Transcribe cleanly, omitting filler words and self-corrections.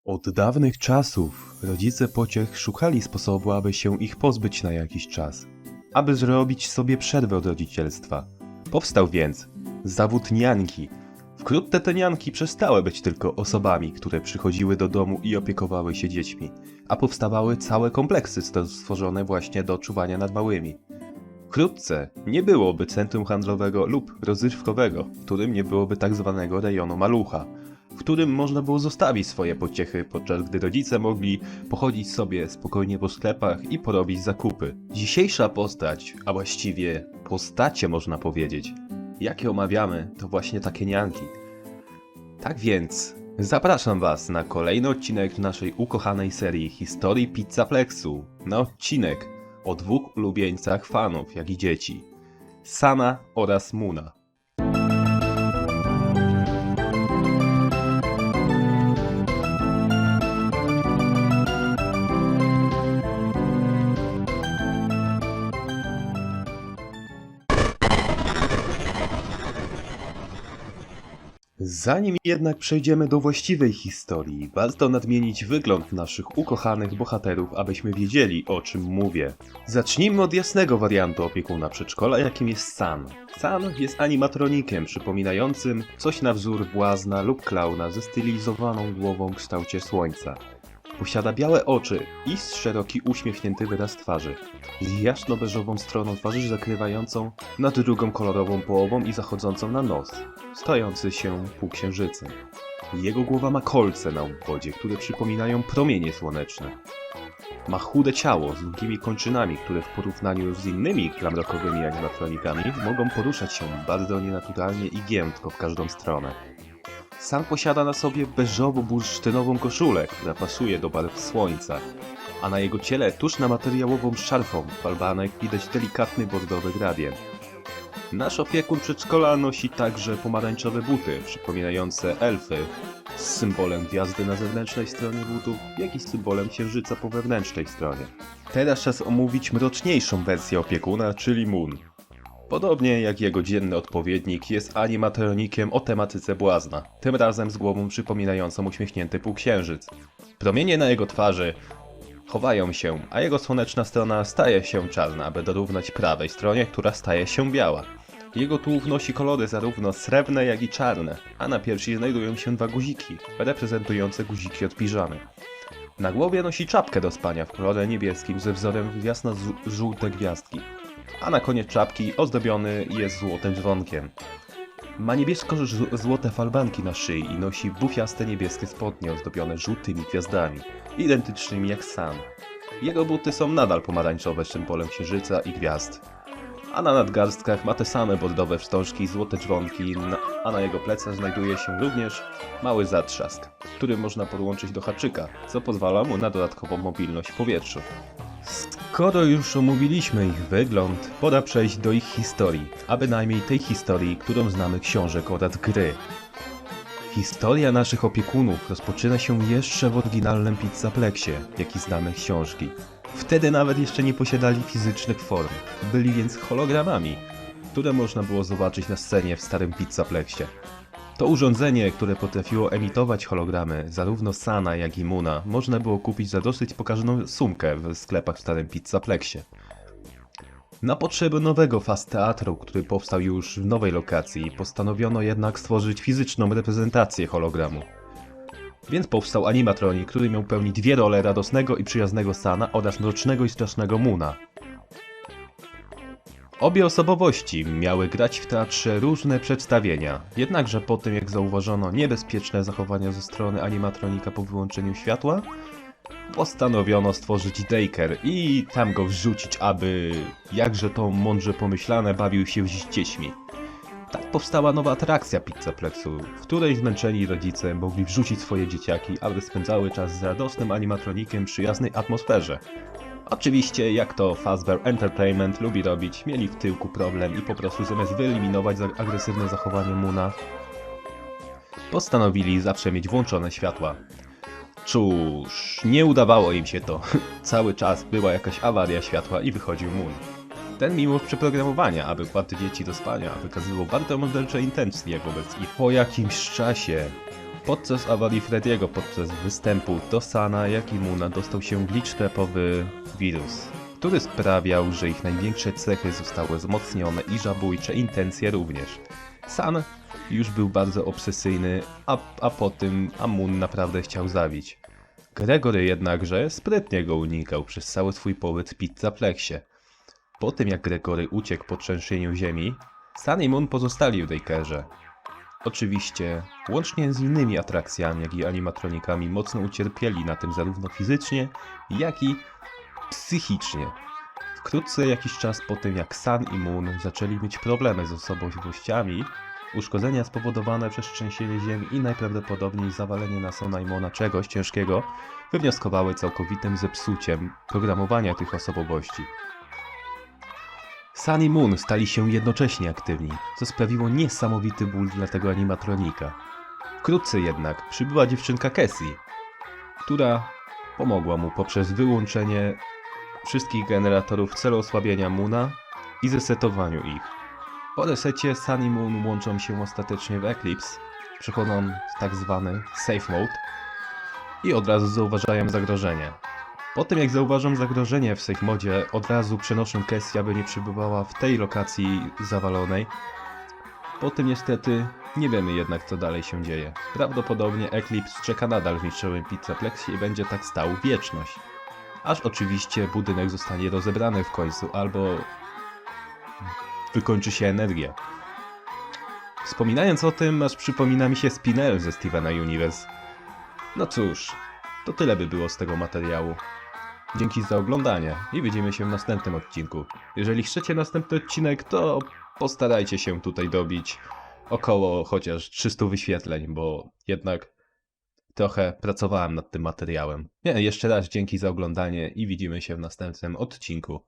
Od dawnych czasów rodzice pociech szukali sposobu, aby się ich pozbyć na jakiś czas, aby zrobić sobie przerwę od rodzicielstwa. Powstał więc zawód niańki. Wkrótce te niańki przestały być tylko osobami, które przychodziły do domu i opiekowały się dziećmi, a powstawały całe kompleksy stworzone właśnie do czuwania nad małymi. Wkrótce nie byłoby centrum handlowego lub rozrywkowego, w którym nie byłoby tak zwanego rejonu malucha, w którym można było zostawić swoje pociechy, podczas gdy rodzice mogli pochodzić sobie spokojnie po sklepach i porobić zakupy. Dzisiejsza postać, a właściwie postacie można powiedzieć, jakie omawiamy, to właśnie takie nianki. Tak więc zapraszam Was na kolejny odcinek naszej ukochanej serii Historii Pizzaplexu. Na odcinek o dwóch ulubieńcach fanów, jak i dzieci. Sana oraz Muna. Zanim jednak przejdziemy do właściwej historii, warto nadmienić wygląd naszych ukochanych bohaterów, abyśmy wiedzieli, o czym mówię. Zacznijmy od jasnego wariantu opiekuna przedszkola, jakim jest San. San jest animatronikiem przypominającym coś na wzór błazna lub klauna ze stylizowaną głową w kształcie słońca. Posiada białe oczy i szeroki uśmiechnięty wyraz twarzy, z jasno-beżową stroną twarzy zakrywającą nad drugą kolorową połową i zachodzącą na nos, stojący się półksiężycem. Jego głowa ma kolce na obwodzie, które przypominają promienie słoneczne. Ma chude ciało z długimi kończynami, które w porównaniu z innymi glamrockowymi animatronikami mogą poruszać się bardzo nienaturalnie i giętko w każdą stronę. Sam posiada na sobie beżowo-bursztynową koszulę, która pasuje do barw słońca, a na jego ciele tuż na materiałową szarfą falbanek widać delikatny bordowy gradient. Nasz opiekun przedszkola nosi także pomarańczowe buty, przypominające elfy, z symbolem gwiazdy na zewnętrznej stronie butów, jak i z symbolem księżyca po wewnętrznej stronie. Teraz czas omówić mroczniejszą wersję opiekuna, czyli Moon. Podobnie jak jego dzienny odpowiednik, jest animatronikiem o tematyce błazna, tym razem z głową przypominającą uśmiechnięty półksiężyc. Promienie na jego twarzy chowają się, a jego słoneczna strona staje się czarna, aby dorównać prawej stronie, która staje się biała. Jego tułów nosi kolory zarówno srebrne, jak i czarne, a na piersi znajdują się dwa guziki, reprezentujące guziki od piżamy. Na głowie nosi czapkę do spania w kolorze niebieskim ze wzorem w jasno-żółte gwiazdki, a na koniec czapki ozdobiony jest złotym dzwonkiem. Ma niebiesko-złote falbanki na szyi i nosi bufiaste niebieskie spodnie ozdobione żółtymi gwiazdami, identycznymi jak San. Jego buty są nadal pomarańczowe z symbolem księżyca i gwiazd, a na nadgarstkach ma te same bordowe wstążki i złote dzwonki, a na jego plecach znajduje się również mały zatrzask, który można podłączyć do haczyka, co pozwala mu na dodatkową mobilność w powietrzu. Skoro już omówiliśmy ich wygląd, pora przejść do ich historii, a bynajmniej tej historii, którą znamy książek oraz gry. Historia naszych opiekunów rozpoczyna się jeszcze w oryginalnym Pizzaplexie, jaki znamy książki. Wtedy nawet jeszcze nie posiadali fizycznych form, byli więc hologramami, które można było zobaczyć na scenie w starym Pizzaplexie. To urządzenie, które potrafiło emitować hologramy zarówno Sana, jak i Moona, można było kupić za dosyć pokaźną sumkę w sklepach w starym Pizzaplexie. Na potrzeby nowego fast teatru, który powstał już w nowej lokacji, postanowiono jednak stworzyć fizyczną reprezentację hologramu. Więc powstał animatronik, który miał pełnić dwie role radosnego i przyjaznego Sana oraz mrocznego i strasznego Moona. Obie osobowości miały grać w teatrze różne przedstawienia, jednakże po tym jak zauważono niebezpieczne zachowania ze strony animatronika po wyłączeniu światła, postanowiono stworzyć daycare i tam go wrzucić, aby, jakże to mądrze pomyślane, bawił się z dziećmi. Tak powstała nowa atrakcja Pizzaplexu, w której zmęczeni rodzice mogli wrzucić swoje dzieciaki, aby spędzały czas z radosnym animatronikiem w przyjaznej atmosferze. Oczywiście, jak to Fazbear Entertainment lubi robić, mieli w tyłku problem i po prostu zamiast wyeliminować agresywne zachowanie Moona, postanowili zawsze mieć włączone światła. Cóż, nie udawało im się to. Cały czas była jakaś awaria światła i wychodził Moon. Ten mimo przeprogramowania, aby wkład dzieci do spania, wykazywał bardzo mordercze intencje wobec ich. Po jakimś czasie Podczas awarii Frediego podczas występu do Sana, jak i Moona dostał się glitch-trapowy wirus, który sprawiał, że ich największe cechy zostały wzmocnione i zabójcze intencje również. San już był bardzo obsesyjny, a po tym Moon naprawdę chciał zabić. Gregory jednakże sprytnie go unikał przez cały swój pobyt w Pizzaplexie. Po tym jak Gregory uciekł po trzęsieniu ziemi, San i Moon pozostali w Rakerze. Oczywiście, łącznie z innymi atrakcjami, jak i animatronikami, mocno ucierpieli na tym zarówno fizycznie, jak i psychicznie. Wkrótce jakiś czas po tym jak San i Moon zaczęli mieć problemy z osobowościami, uszkodzenia spowodowane przez trzęsienie ziemi i najprawdopodobniej zawalenie na Sona i Moona czegoś ciężkiego wywnioskowały całkowitym zepsuciem programowania tych osobowości. San i Moon stali się jednocześnie aktywni, co sprawiło niesamowity ból dla tego animatronika. Wkrótce jednak przybyła dziewczynka Cassie, która pomogła mu poprzez wyłączenie wszystkich generatorów w celu osłabienia Moona i zesetowaniu ich. Po resecie San i Moon łączą się ostatecznie w Eclipse, przechodzą w tak zwany Safe Mode i od razu zauważają zagrożenie. Po tym jak zauważą zagrożenie w Safe Modzie, od razu przenoszą Cassie, aby nie przebywała w tej lokacji zawalonej. Po tym niestety nie wiemy jednak co dalej się dzieje. Prawdopodobnie Eclipse czeka nadal w niszczowym Pizzaplexie i będzie tak stał wieczność. Aż oczywiście budynek zostanie rozebrany w końcu, albo wykończy się energia. Wspominając o tym, aż przypomina mi się Spinel ze Stevena Universe. No cóż, to tyle by było z tego materiału. Dzięki za oglądanie i widzimy się w następnym odcinku. Jeżeli chcecie następny odcinek, to postarajcie się tutaj dobić około chociaż 300 wyświetleń, bo jednak trochę pracowałem nad tym materiałem. Jeszcze raz dzięki za oglądanie i widzimy się w następnym odcinku.